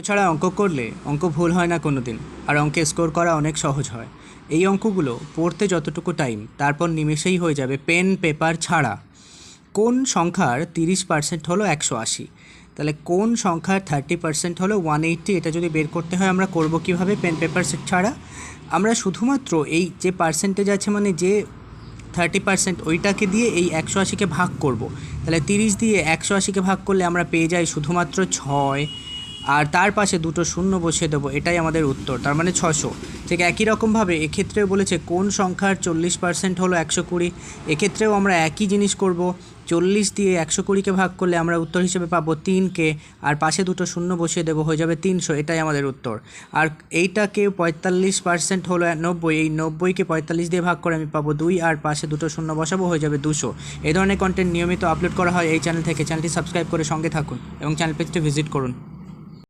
ছাড়া অঙ্ক করলে অঙ্ক ভুল হয় না কোনো দিন, আর অঙ্কে স্কোর করা অনেক সহজ হয়। এই অঙ্কগুলো পড়তে যতটুকু টাইম, তারপর নিমেষেই হয়ে যাবে পেন পেপার ছাড়া। কোন সংখ্যার 30% হলো 180? তাহলে কোন সংখ্যার 30% হলো 180? এটা যদি বের করতে হয় আমরা করব কীভাবে পেন পেপার ছাড়া? আমরা শুধুমাত্র এই যে পার্সেন্টেজ আছে, মানে যে 30% ওইটাকে দিয়ে এই 180কে ভাগ করব। তাহলে 30 দিয়ে 180কে ভাগ করলে আমরা পেয়ে যাই শুধুমাত্র 6, আর তার পাশে দুটো শূন্য বসিয়ে দেবো, এটাই আমাদের উত্তর, তার মানে 600। ঠিক একই রকমভাবে এক্ষেত্রেও বলেছে কোন সংখ্যার 40% হলো 120। এক্ষেত্রেও আমরা একই জিনিস করব, 40 দিয়ে 120কে ভাগ করলে আমরা উত্তর হিসেবে পাবো 3কে, আর পাশে দুটো শূন্য বসিয়ে দেবো, হয়ে যাবে 300, এটাই আমাদের উত্তর। আর এইটাকে 45% হলো 90, এই 90কে 45 দিয়ে ভাগ করে আমি পাবো 2, আর পাশে দুটো শূন্য বসাবো, হয়ে যাবে 200। এই ধরনের কন্টেন্ট নিয়মিত আপলোড করা হয় এই চ্যানেল থেকে। চ্যানেলটি সাবস্ক্রাইব করে সঙ্গে থাকুন এবং চ্যানেল পেজটি ভিজিট করুন।